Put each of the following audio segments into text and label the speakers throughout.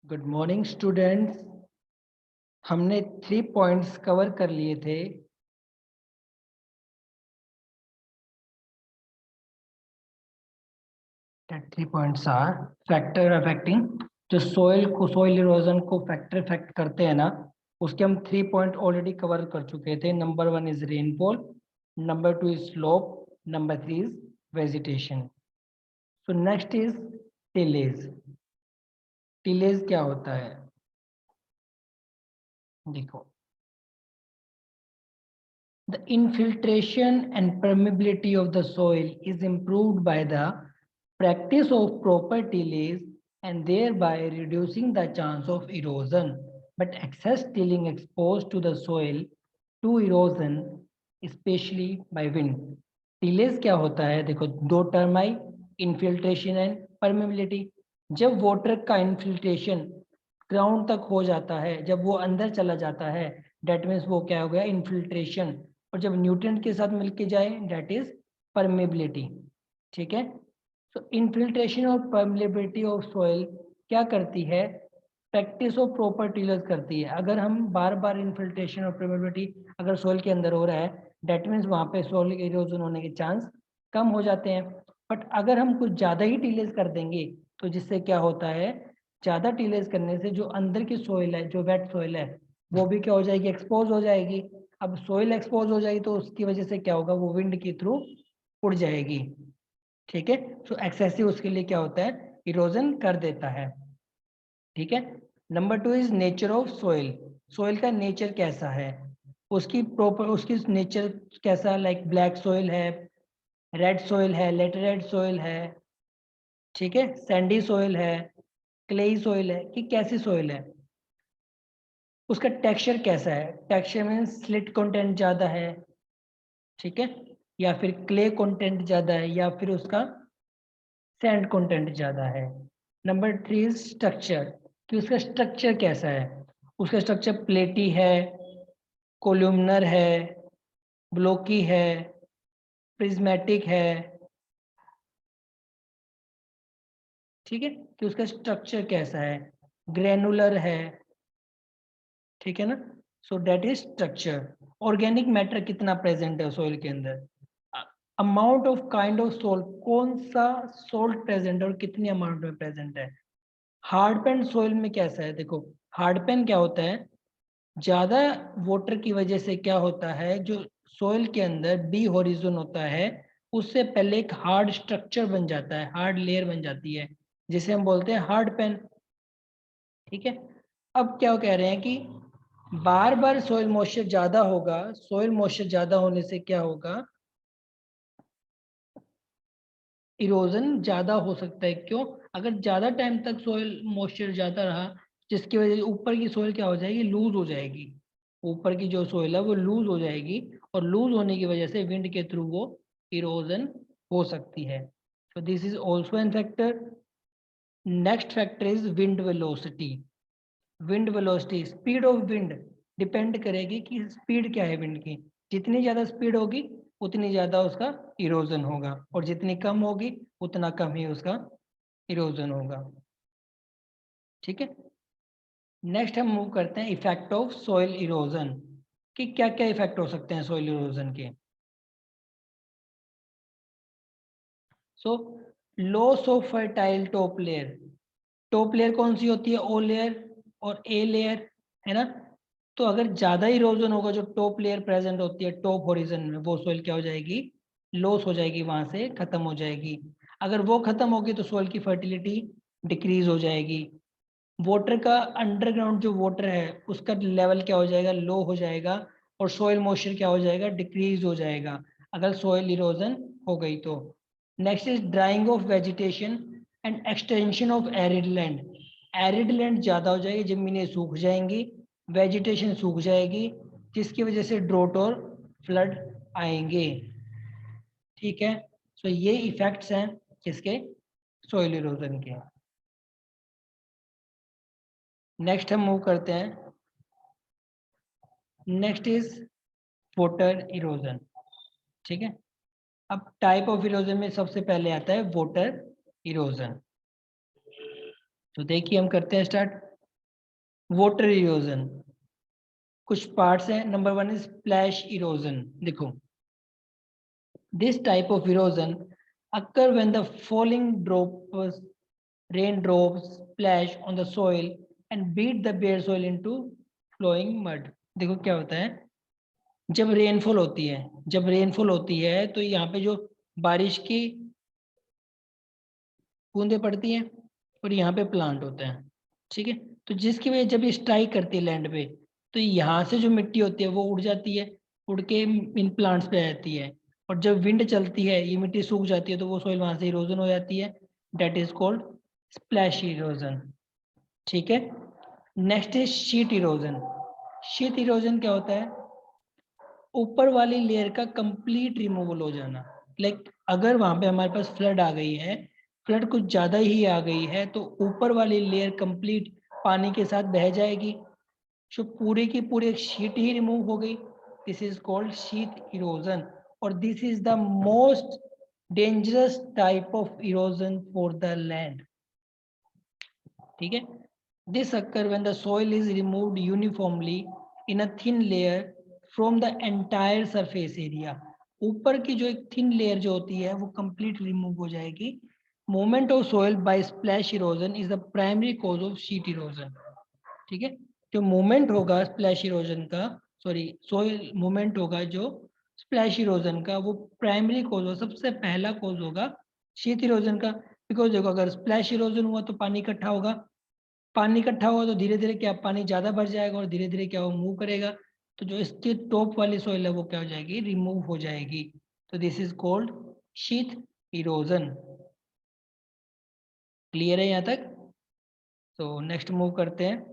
Speaker 1: Good morning students. हमने 3 points cover कर लिए थे। Three points are factor affecting, जो सोइल इरोजन को फैक्टर इफेक्ट करते हैं ना, उसके हम 3 पॉइंट ऑलरेडी कवर कर चुके थे। Number 1 is rainfall, number 2 is slope, number 3 is vegetation. So next is tillage. Tillage क्या होता है देखो, the infiltration and permeability of the soil is improved by the practice of proper tillage and thereby reducing the chance of erosion. But excess tilling exposed to the soil to erosion, especially by wind. Tillage क्या होता है देखो, दो term I, infiltration and permeability. जब water का infiltration ground तक हो जाता है, जब वो अंदर चला जाता है, डेट मीन्स वो क्या हो गया, इन्फिल्ट्रेशन। और जब न्यूट्रिएंट के साथ मिलके जाए, डेट इज परमेबिलिटी। ठीक है। तो इन्फिल्ट्रेशन और परमेबिलिटी ऑफ सॉइल क्या करती है, प्रैक्टिस ऑफ प्रॉपर टिलेज करती है। अगर हम बार बार इन्फिल्ट्रेशन और परमेबिलिटी अगर सॉइल के अंदर हो रहा है, डेट मीन्स वहाँ पे सॉइल इरोजन होने के चांस कम हो जाते हैं। बट अगर हम कुछ ज़्यादा ही टिलेज कर देंगे, तो जिससे क्या होता है, ज़्यादा टिलेज करने से जो अंदर की सॉइल है, जो वेट सॉइल है, वो भी क्या हो जाएगी, एक्सपोज हो जाएगी। अब सोइल एक्सपोज हो जाएगी तो उसकी वजह से क्या होगा, वो विंड के थ्रू उड़ जाएगी। ठीक है। सो एक्सेसिव उसके लिए क्या होता है, इरोजन कर देता है। ठीक है। Number 2 is nature of soil. Soil का नेचर कैसा है, उसकी प्रॉपर उसकी नेचर कैसा, लाइक ब्लैक सोइल है, रेड सोइल है, लेटरेट सोइल है, ठीक है, सैंडी सोइल है, क्लेई सोइल है, कि कैसी सोइल है। उसका टेक्सचर कैसा है, टेक्सचर में स्लिट कंटेंट ज़्यादा है, ठीक है, या फिर क्ले कंटेंट ज़्यादा है, या फिर उसका सैंड कंटेंट ज़्यादा है। नंबर 3 स्ट्रक्चर, कि उसका स्ट्रक्चर कैसा है, उसका स्ट्रक्चर प्लेटी है, कोल्यूमनर है, ब्लॉकी है, प्रिज्मेटिक है। ठीक है, कि उसका स्ट्रक्चर कैसा है, ग्रेनुलर है। ठीक है ना। So that is structure. Organic matter कितना प्रेजेंट है सोइल के अंदर, amount of kind of salt, कौन सा सोल्ट प्रेजेंट है और कितनी अमाउंट में प्रेजेंट है। हार्ड पैन सोइल में कैसा है देखो, हार्ड पैन क्या होता है, ज्यादा वाटर की वजह से क्या होता है, जो सोइल के अंदर डी होरिजोन होता है, उससे पहले एक हार्ड स्ट्रक्चर बन जाता है, हार्ड लेयर बन जाती है, जिसे हम बोलते हैं हार्ड पैन। ठीक है। अब क्या कह रहे हैं कि बार बार सोइल मॉइस्चर ज्यादा होगा, सोइल मॉइस्चर ज्यादा होने से क्या होगा, इरोजन ज्यादा हो सकता है। क्यों, अगर ज्यादा टाइम तक सोइल मॉइस्चर ज्यादा रहा, जिसकी वजह से ऊपर की सोइल क्या हो जाएगी, लूज हो जाएगी। ऊपर की जो सोइल है वो लूज हो जाएगी, और लूज होने की वजह से विंड के थ्रू वो इरोजन हो सकती है। so this is also an factor. Next factor is wind velocity. Wind velocity, speed of wind depend करेगी कि स्पीड क्या है विंड की। जितनी ज्यादा स्पीड होगी उतनी ज्यादा उसका इरोजन होगा, और जितनी कम होगी उतना कम ही उसका इरोजन होगा। ठीक है। नेक्स्ट हम मूव करते हैं इफेक्ट ऑफ सॉइल इरोजन, कि क्या क्या इफेक्ट हो सकते हैं सॉइल इरोजन के। So loss of fertile top layer. Top layer कौन सी होती है, ओ लेयर और ए लेयर, है ना। तो अगर ज्यादा इरोजन होगा, जो टॉप लेयर प्रेजेंट होती है टॉप होरिजन में, वो सोइल क्या हो जाएगी, लॉस हो जाएगी, वहां से खत्म हो जाएगी। अगर वो खत्म होगी तो सोइल की फर्टिलिटी डिक्रीज हो जाएगी। वाटर का अंडरग्राउंड जो वाटर है उसका लेवल क्या हो जाएगा, लो हो जाएगा, और सोइल मॉइस्चर क्या हो जाएगा, डिक्रीज हो जाएगा, अगर सोइल इरोजन हो गई तो। Next is drying of vegetation and extension of arid land. Arid land ज्यादा हो जाएगी, जमीनें सूख जाएंगी, वेजिटेशन सूख जाएगी, जिसकी वजह से ड्रोट और फ्लड आएंगे। ठीक है। सो ये इफेक्ट्स हैं किसके, सोइल इरोजन के। नेक्स्ट हम मूव करते हैं, नेक्स्ट इज वाटर इरोजन। ठीक है। अब टाइप ऑफ इरोजन में सबसे पहले आता है वाटर इरोजन। तो देखिए हम करते हैं स्टार्ट। वाटर इरोजन, कुछ पार्ट्स हैं. Number 1 is splash erosion. देखो, this type of erosion occur when the falling drops, raindrops splash on the soil and beat the bare soil into flowing mud. देखो क्या होता है, जब रेनफॉल होती है तो यहाँ पे जो बारिश की बूंदें पड़ती हैं और यहाँ पे प्लांट होता है. ठीक है, तो जिसकी वजह जब ये स्ट्राइक करती है लैंड पे, तो यहाँ से जो मिट्टी होती है वो उड़ जाती है, उड़ के इन प्लांट्स पे आ जाती है. और जब विंड चलती है ये मिट्टी सूख जाती है, तो वो सॉइल वहां से इरोजन हो जाती है. That is called splash erosion. ठीक है. Next is sheet erosion. Sheet erosion क्या होता है, ऊपर वाली लेयर का कंप्लीट रिमूवल हो जाना. लाइक अगर वहां पे हमारे पास फ्लड आ गई है, फ्लड कुछ ज्यादा ही आ गई है, तो ऊपर वाली लेयर कंप्लीट पानी के साथ बह जाएगी, जो पूरी की पूरी एक शीट ही रिमूव हो गई. This is called sheet erosion. और this is the most dangerous type of erosion for the land. ठीक है. This occur when the soil is removed uniformly in a thin layer from the entire surface area. ऊपर की जो एक thin layer जो होती है वो कंप्लीट रिमूव हो जाएगी. Movement of soil by splash erosion is the primary cause of sheet erosion. ठीक है, जो मूवमेंट होगा स्प्लैश इरोजन का, सॉरी सोइल मूवमेंट होगा जो स्प्लैश इरोजन का, वो प्राइमरी कॉज होगा, सबसे पहला कॉज होगा शीट इरोजन का. बिकॉज देखो, अगर स्प्लैश इरोजन हुआ तो पानी इकट्ठा होगा, पानी इकट्ठा हुआ तो धीरे धीरे क्या पानी ज्यादा भर जाएगा और धीरे धीरे क्या वो मूव करेगा, तो जो इसके टॉप वाली सोइल है वो क्या हो जाएगी, रिमूव हो जाएगी. तो this is called sheet erosion. Clear है यहाँ तक? तो नेक्स्ट मूव करते हैं.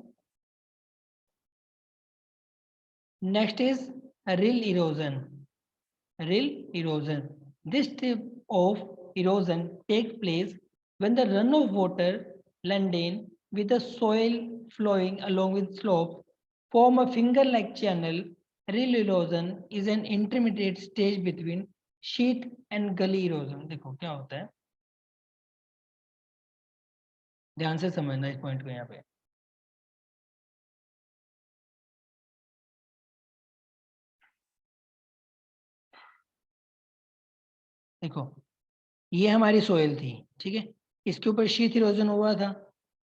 Speaker 1: Next is reel erosion. Reel erosion, this type of erosion take place when the run of water blending with the soil flowing along with slopes form a finger-like channel. Rill erosion is an intermediate stage between sheet and gully erosion. देखो क्या होता है, ध्यान से समझना इस point को. यहाँ पे देखो, ये हमारी सोइल थी. ठीक है, इसके ऊपर शीत इरोजन हुआ था.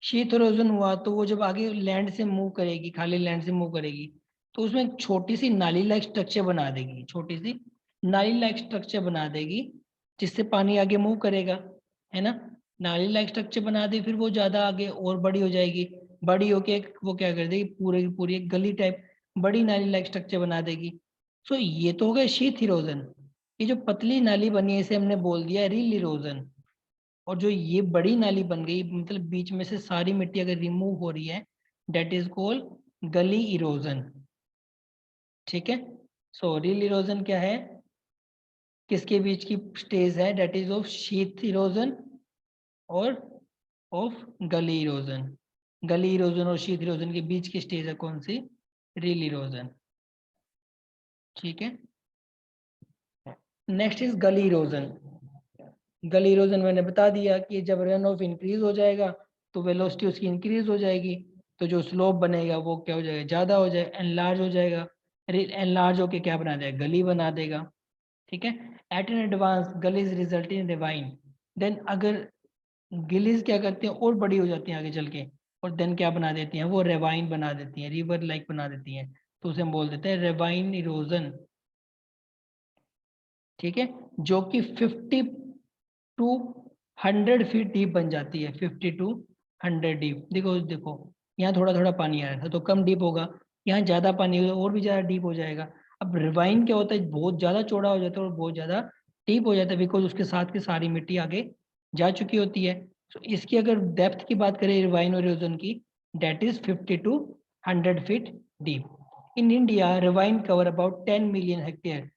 Speaker 1: शीत इरोजन हुआ तो वो जब आगे लैंड से मूव करेगी, खाली लैंड से मूव करेगी, तो उसमें एक छोटी सी नाली लाइक स्ट्रक्चर बना देगी, छोटी सी नाली लाइक स्ट्रक्चर बना देगी, जिससे पानी आगे मूव करेगा, है ना. नाली लाइक स्ट्रक्चर बना दी, फिर वो ज्यादा आगे और बड़ी हो जाएगी. बड़ी होके वो क्या कर देगी, पूरे की पूरी एक गली टाइप बड़ी नाली लाइक स्ट्रक्चर बना देगी. सो ये तो हो गया शीत इरोजन. ये जो पतली नाली बनी है इसे हमने बोल दिया रिल इरोजन. और जो ये बड़ी नाली बन गई, मतलब बीच में से सारी मिट्टी अगर रिमूव हो रही है, that is called gully erosion. ठीक है. सो रिल इरोजन क्या है, किसके बीच की स्टेज है, डेट इज ऑफ शीत इरोजन और ऑफ गली इरोजन. गली इरोजन और शीत इरोजन के बीच की स्टेज है कौन सी, रिल इरोजन. ठीक है. नेक्स्ट इज गली इरोजन. गली इरोजन मैंने बता दिया कि जब रन ऑफ इंक्रीज हो जाएगा तो वेलोसिटी उसकी इंक्रीज हो जाएगी, तो जो स्लोप बनेगा वो क्या हो जाएगा, ज्यादा हो जाएगा, एनलार्ज हो जाएगा. एनलार्ज होके क्या बना देगा, गली बना देगा. ठीक है. At an advance gullies result in ravine. Then अगर गिलीज क्या करती हैं और बड़ी हो जाती हैं आगे चल के, और देन क्या बना देती हैं, वो रेवाइन बना देती हैं, रिवर लाइक बना देती हैं, तो उसे हम बोल देते हैं रेवाइन इरोजन. ठीक है, जो कि 50 टू 100 फीट डीप बन जाती है. 50 टू 100 डीप. देखो देखो, यहाँ थोड़ा थोड़ा पानी आया था तो कम डीप होगा, यहाँ ज्यादा पानी होगा और भी ज्यादा डीप हो जाएगा. अब रिवाइन क्या होता है, बहुत ज्यादा चौड़ा हो जाता है और बहुत ज्यादा डीप हो जाता है, बिकॉज उसके साथ की सारी मिट्टी आगे जा चुकी होती है. तो इसकी अगर डेप्थ की बात करें रिवाइन और इरोजन की, that is 50 to 100 feet deep. In India ravine cover about 10 million hectare.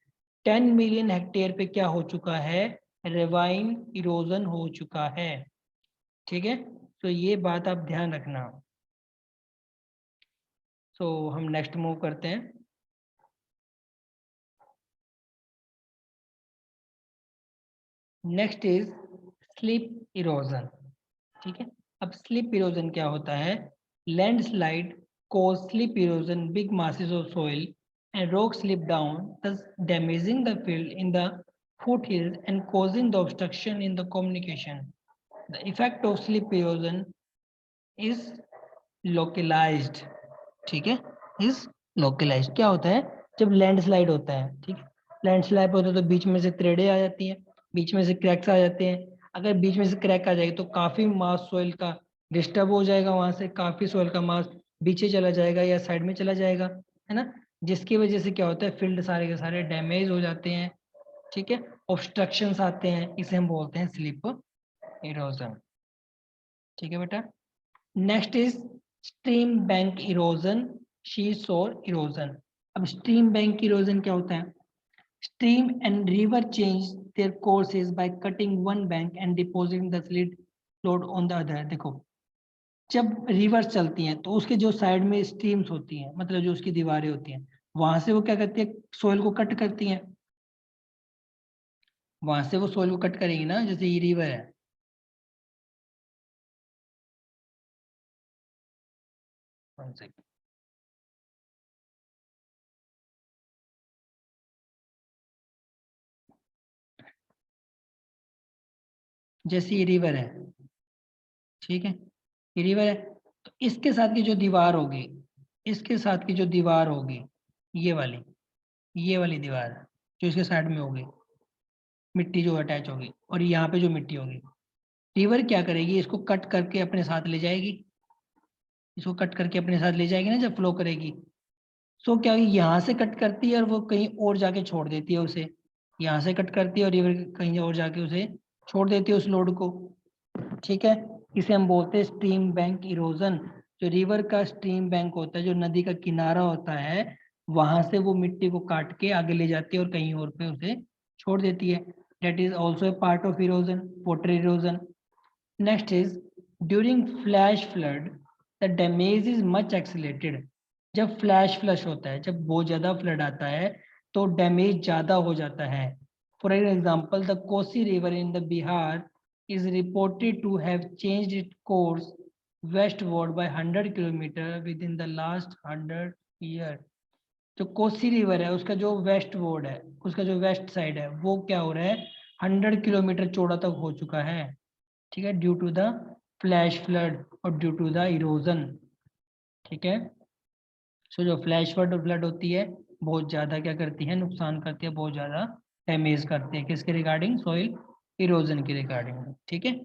Speaker 1: 10 million hectare पे क्या हो चुका है, रिवाइन इरोजन हो चुका है. ठीक है, तो ये बात आप ध्यान रखना. सो हम नेक्स्ट मूव करते हैं. Next is slip erosion. ठीक है, अब स्लिप इरोजन क्या होता है, landslide cause slip erosion, big masses of soil and rock slip down, thus damaging the field in the foothills and causing the obstruction in the communication. The effect of slip erosion is localized. ठीक है, is localized. क्या होता है जब landslide होता है, ठीक है, लैंडस्लाइड होता है तो बीच में से त्रेड़े आ जाती हैं, बीच में से क्रैक्स आ जाते हैं. अगर बीच में से क्रैक आ जाएगी तो काफी मास सोइल का डिस्टर्ब हो जाएगा, वहां से काफी सोइल का मास पीछे चला जाएगा या साइड में चला जाएगा, है ना, जिसकी वजह से क्या होता है फील्ड सारे के सारे डैमेज हो जाते हैं. ठीक है, ऑब्स्ट्रक्शंस आते हैं, इसे हम बोलते हैं स्लिप इरोजन. ठीक है बेटा. Next is stream bank erosion, she शोर इरोजन. अब स्ट्रीम बैंक इरोजन क्या होता है? Stream and river change their courses by cutting one bank and depositing the slit flowed on the other. देखो, जब रिवर्स चलती हैं तो उसके जो साइड में स्ट्रीम्स होती हैं, मतलब जो उसकी दीवारें होती हैं, वहां से वो क्या करती है, सोइल को कट करती हैं. वहां से वो सोइल को कट करेगी ना, जैसे ये रिवर है. One second. जैसे ये रिवर है, ठीक है, ये रिवर है, तो इसके साथ की जो दीवार होगी, इसके साथ की जो दीवार होगी, ये वाली दीवार जो इसके साइड में होगी, मिट्टी जो अटैच होगी, और यहाँ पे जो मिट्टी होगी, रिवर क्या करेगी, इसको कट करके अपने साथ ले जाएगी. इसको कट करके अपने साथ ले जाएगी ना जब फ्लो करेगी. सो क्या होगी, यहाँ से कट करती है और वो कहीं और जाके छोड़ देती है उसे. यहाँ से कट करती है और रिवर कहीं और जाके उसे छोड़ देती है उस लोड को. ठीक है, इसे हम बोलते हैं स्ट्रीम बैंक इरोजन. जो रिवर का स्ट्रीम बैंक होता है, जो नदी का किनारा होता है, वहां से वो मिट्टी को काट के आगे ले जाती है और कहीं और पे उसे छोड़ देती है. That is also a part of erosion, water erosion. Next is during flash flood the damage is much accelerated. जब फ्लैश फ्लश होता है, जब बहुत ज्यादा फ्लड आता है तो डैमेज ज्यादा हो जाता है. For example, the Kosi river in the Bihar is reported to have changed its course westward by 100 kilometre within the last 100 year. जो कोसी रिवर है उसका जो वेस्ट वर्ड है, उसका जो वेस्ट साइड है, वो क्या हो रहा है, 100 किलोमीटर चौड़ा तक हो चुका है. ठीक है, due to the flash flood और ड्यू टू द इरोजन. ठीक है, सो जो फ्लैश फ्लड होती है बहुत ज्यादा क्या करती है, नुकसान करती है, बहुत ज्यादा डैमेज करती है. किसके रिगार्डिंग? सॉइल इरोजन के रिगार्डिंग. ठीक है,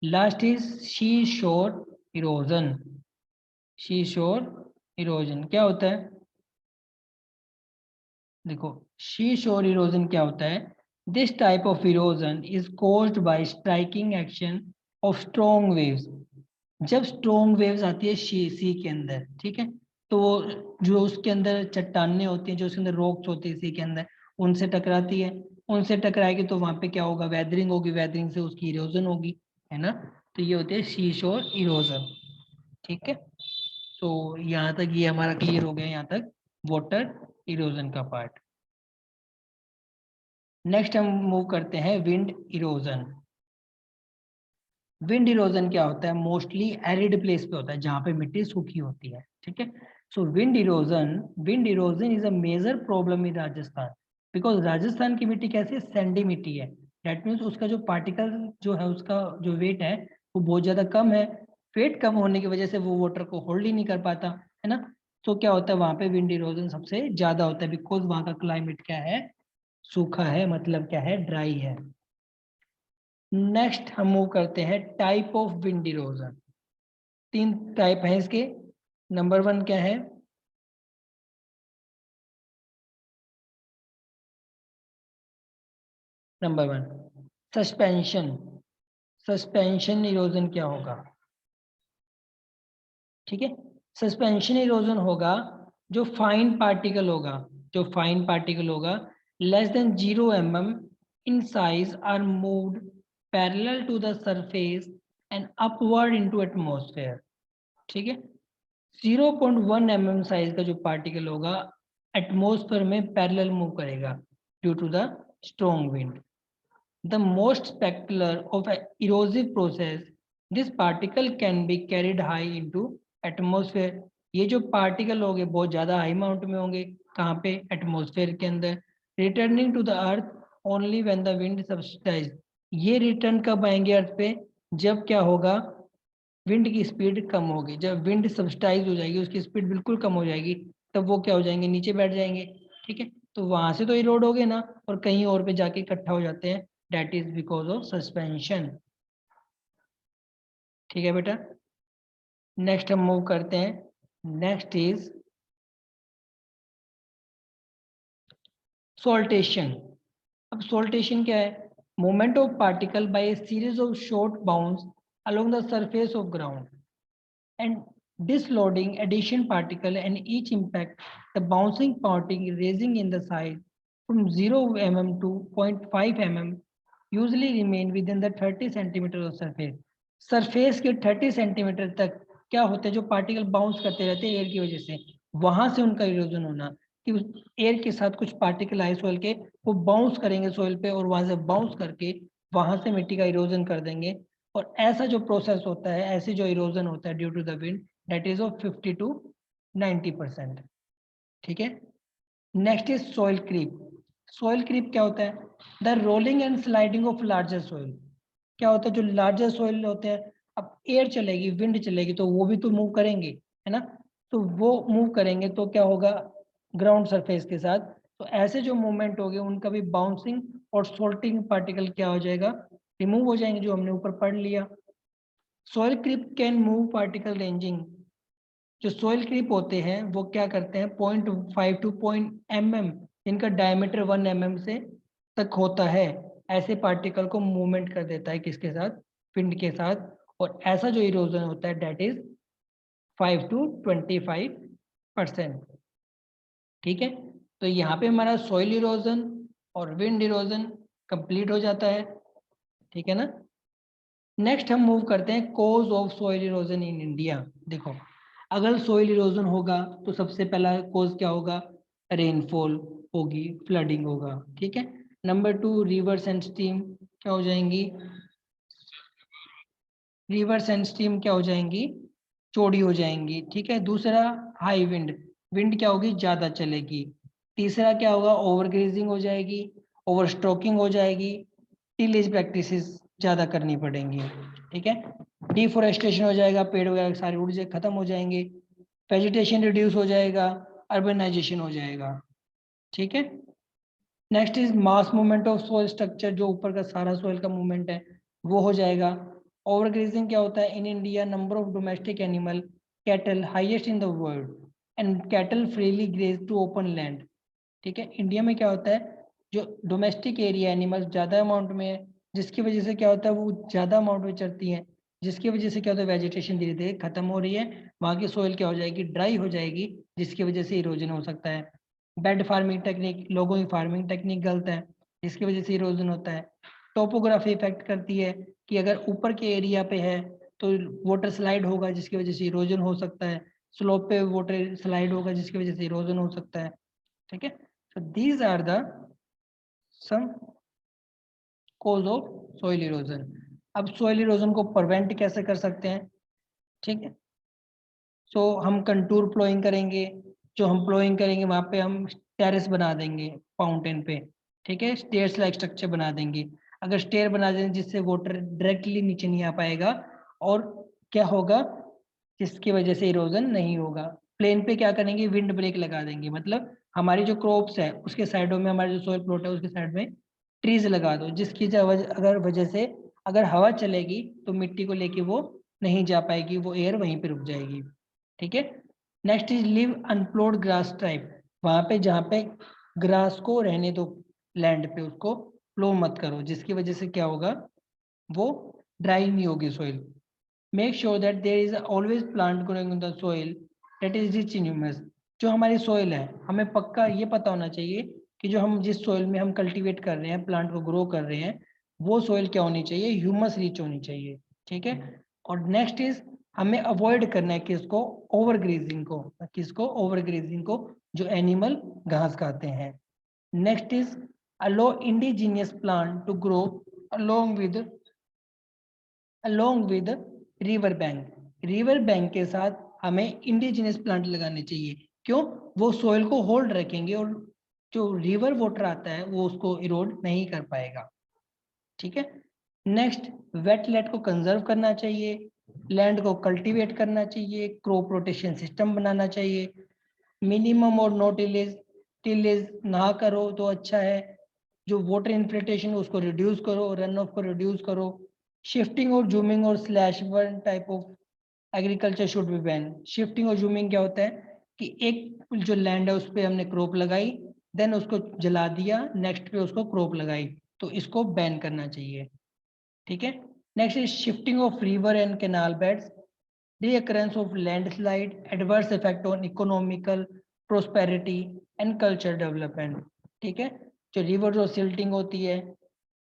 Speaker 1: लास्ट इज शी शोर इरोजन. शी शोर इरोजन क्या होता है? देखो, शी शोर इरोजन क्या होता है? This type of erosion is caused by striking action of strong waves. जब स्ट्रॉन्ग वेव्स आती है सी के अंदर, ठीक है, तो वो जो उसके अंदर चट्टानें होती हैं, जो उसके अंदर रॉक्स होती है सी के अंदर, उनसे टकराती है. उनसे टकराएगी तो वहां पे क्या होगा, वेदरिंग होगी, वेदरिंग से उसकी इरोजन होगी, है ना. तो ये होते हैं सी शोर इरोजन. ठीक है, तो यहाँ तक ये हमारा क्लियर हो गया, यहाँ तक वाटर इरोजन का पार्ट. नेक्स्ट हम मूव करते हैं विंड इरोजन. विंड इरोजन क्या होता है? मोस्टली एरिड प्लेस पे होता है, जहाँ पे मिट्टी सूखी होती है. ठीक है, so wind erosion is a major problem in Rajasthan, because Rajasthan की मिट्टी कैसी है, सैंडी मिट्टी है. दैट मीन्स उसका जो पार्टिकल जो है, उसका जो वेट है वो बहुत ज्यादा कम है. वेट कम होने की वजह से वो वाटर को होल्ड ही नहीं कर पाता, है ना. तो क्या होता है, वहां पे विंड इरोजन सबसे ज्यादा होता है, बिकॉज वहां का क्लाइमेट क्या है, सूखा है, मतलब क्या है, ड्राई है. नेक्स्ट हम मूव करते हैं type of wind erosion. 3 type है इसके. नंबर 1 क्या है? Number 1 suspension. सस्पेंशन इरोजन क्या होगा? ठीक है, सस्पेंशन इरोजन होगा जो फाइन पार्टिकल होगा, जो फाइन पार्टिकल होगा less than 0 mm in size are moved parallel to the surface and upward into atmosphere. ठीक है, 0.1 mm साइज का जो पार्टिकल होगा एटमॉस्फेयर में पैरेलल मूव करेगा due to the strong wind. The most spectacular of an erosive process, this particle can be carried high into atmosphere. ये जो particle होंगे बहुत ज्यादा हाई अमाउंट में होंगे, कहाँ पे, एटमॉस्फेयर के अंदर। Returning to the earth only when the wind subsidise, ये रिटर्न कब आएंगे अर्थ पे, जब क्या होगा, विंड की स्पीड कम होगी। जब विंड सब्सिडाइज हो जाएगी, उसकी स्पीड बिल्कुल कम हो जाएगी, तब वो क्या हो जाएंगे, नीचे बैठ जाएंगे। ठीक है, तो वहां से तो इरोड हो गए ना, और कहीं और पे जाके इकट्ठा हो जाते हैं, that is because of suspension. ठीक है बेटा, नेक्स्ट हम मूव करते हैं। Next is saltation. अब सॉल्टेशन क्या है, movement of particle by A series of short bounce along the surface of ground and disloading addition particle and each impact the bouncing particle raising in the size from 0 mm to 0.5 mm usually remain within the 30 centimeter of surface। Surface के 30 centimetre तक क्या होते हैं, जो particle bounce करते रहते हैं air की वजह से, वहां से उनका इरोजन होना, कि एयर के साथ कुछ पार्टिकल आए सोइल के, वो बाउंस करेंगे सोइल पे, और वहां से बाउंस करके वहां से मिट्टी का इरोजन कर देंगे। और ऐसा जो प्रोसेस होता है, ऐसे जो इरोजन होता है due to the wind, that is of 50 to 90%। ठीक है, next is soil creep. Soil creep क्या होता है, the rolling and sliding of larger soil. क्या होता है, जो लार्जर सॉइल होते हैं, अब एयर चलेगी, विंड चलेगी, तो वो भी तो मूव करेंगे, है ना, तो वो मूव करेंगे तो क्या होगा, ग्राउंड सरफेस के साथ, तो ऐसे जो मूवमेंट होगी उनका भी बाउंसिंग और सोल्टिंग पार्टिकल क्या हो जाएगा, रिमूव हो जाएंगे, जो हमने ऊपर पढ़ लिया। Soil creep can move particle ranging, जो सॉइल क्रीप होते हैं वो क्या करते हैं, 0.5 to 0.mm, इनका डायमीटर 1 mm से तक होता है, ऐसे पार्टिकल को मूवमेंट कर देता है, किसके साथ, विंड के साथ। और ऐसा जो इरोजन होता है दैट इज 5 to 25%। ठीक है, तो यहाँ पे हमारा सॉइल इरोजन और विंड इरोजन कंप्लीट हो जाता है। ठीक है ना, नेक्स्ट हम मूव करते हैं cause of soil erosion in India. देखो, अगर सॉइल इरोजन होगा तो सबसे पहला कोज क्या होगा, रेनफॉल होगी, फ्लडिंग होगा। ठीक है, नंबर 2 रिवर्स एंड स्ट्रीम क्या हो जाएंगी, रिवर्स एंड स्ट्रीम क्या हो जाएंगी, चौड़ी हो जाएंगी। ठीक है, दूसरा हाई विंड, विंड क्या होगी, ज्यादा चलेगी। तीसरा क्या होगा, ओवर ग्रेजिंग हो जाएगी, ओवर स्ट्रोकिंग हो जाएगी, टिलेज प्रैक्टिसेस ज्यादा करनी पड़ेंगी। ठीक है, डिफोरेस्टेशन हो जाएगा, पेड़ वगैरह सारे उड़ जाए, खत्म हो जाएंगे, वेजिटेशन रिड्यूस हो जाएगा, अर्बनाइजेशन हो जाएगा। ठीक है, next is mass movement of soil structure, जो ऊपर का सारा सोइल का मूवमेंट है वो हो जाएगा। ओवरग्रेजिंग क्या होता है, in India number of domestic animal cattle highest in the world and cattle freely graze to open land. ठीक है, इंडिया में क्या होता है, जो डोमेस्टिक एरिया एनिमल्स ज्यादा अमाउंट में है, जिसकी वजह से क्या होता है, वो ज्यादा अमाउंट में चरती हैं, जिसकी वजह से क्या होता है, वेजिटेशन धीरे धीरे खत्म हो रही है, वहाँ की सोइल क्या हो जाएगी, ड्राई हो जाएगी, जिसकी वजह से इरोजन हो सकता है। बेड फार्मिंग टेक्निक, लोगों की फार्मिंग टेक्निक गलत है, जिसकी वजह से इरोजन होता है। टोपोग्राफी इफेक्ट करती है, कि अगर ऊपर के एरिया पे है तो वाटर स्लाइड होगा, जिसकी वजह से इरोजन हो सकता है, स्लोप पे वाटर स्लाइड होगा, जिसकी वजह से इरोजन हो सकता है। ठीक है, so these are the some cause of soil erosion। अब soil erosion को prevent कैसे कर सकते हैं, ठीक है, सो हम कंटूर प्लोइंग करेंगे, जो हम प्लोइंग करेंगे वहां पे हम टेरेस बना देंगे फाउंटेन पे। ठीक है, स्टेयर्स लाइक स्ट्रक्चर बना देंगे, अगर स्टेयर बना देंगे जिससे वाटर डायरेक्टली नीचे नहीं आ पाएगा, और क्या होगा, जिसकी वजह से इरोजन नहीं होगा। प्लेन पे क्या करेंगे, विंड ब्रेक लगा देंगे, मतलब हमारी जो क्रॉप्स है उसके साइडों में, हमारे जो सोयल प्लॉट है उसके साइड में ट्रीज लगा दो, जिसकी अगर वजह से अगर हवा चलेगी तो मिट्टी को लेके वो नहीं जा पाएगी, वो एयर वहीं पे रुक जाएगी। ठीक है, next is leave unploughed grass type, वहां पे जहाँ पे ग्रास को रहने दो लैंड पे, उसको प्लो मत करो, जिसकी वजह से क्या होगा, वो ड्राई नहीं होगी soil. Make sure that there is always plant growing in the soil that is rich in humus. जो हमारी सोइल है, हमें पक्का ये पता होना चाहिए कि जो हम जिस सोइल में हम कल्टीवेट कर रहे हैं, प्लांट को ग्रो कर रहे हैं, वो सोइल क्या होनी चाहिए, ह्यूमस रिच होनी चाहिए। ठीक है, और नेक्स्ट इज हमें अवॉइड करना है किसको, ओवर ग्रेजिंग को, किसको, ओवर ग्रेजिंग को, जो एनिमल घास खाते हैं। Next is allow indigenous plant to grow along with river bank, river bank के साथ हमें इंडिजिनस प्लांट लगाने चाहिए। क्यों? वो सोइल को होल्ड रखेंगे और जो रिवर वाटर आता है वो उसको इरोड नहीं कर पाएगा। ठीक है। नेक्स्ट, वेटलैंड को कंजर्व करना चाहिए, लैंड को कल्टीवेट करना चाहिए, क्रॉप रोटेशन सिस्टम बनाना चाहिए, मिनिमम और नो टिलेज, टिलेज ना करो तो अच्छा है, जो वाटर इन्फिल्ट्रेशन उसको रिड्यूस करो, रन ऑफ को रिड्यूस करो, शिफ्टिंग और जूमिंग और slash one type of agriculture should be ban. Shifting और जूमिंग क्या होता है कि एक जो लैंड है उस पर हमने क्रॉप लगाई, देन उसको जला दिया, नेक्स्ट पे उसको क्रॉप लगाई, तो इसको बैन करना चाहिए। ठीक है। Next is shifting of river and canal beds, reoccurrence of landslide, adverse effect on economical prosperity and culture development। ठीक है। जो रिवर जो सिल्टिंग होती है,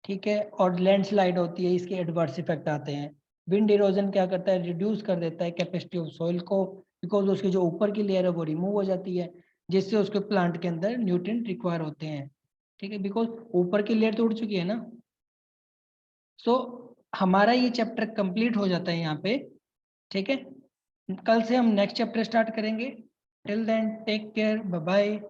Speaker 1: ठीक है, और लैंडस्लाइड होती है, इसके एडवर्स इफेक्ट आते हैं। विंड इरोजन क्या करता है? रिड्यूस कर देता है कैपेसिटी ऑफ सॉइल को, बिकॉज उसकी जो ऊपर की लेयर है वो रिमूव हो जाती है, जिससे उसके प्लांट के अंदर न्यूट्रिएंट रिक्वायर होते हैं। ठीक है, बिकॉज ऊपर की लेयर तो उड़ चुकी है ना। सो हमारा ये चैप्टर कंप्लीट हो जाता है यहाँ पे। ठीक है, कल से हम नेक्स्ट चैप्टर स्टार्ट करेंगे। Till then take care, bye bye.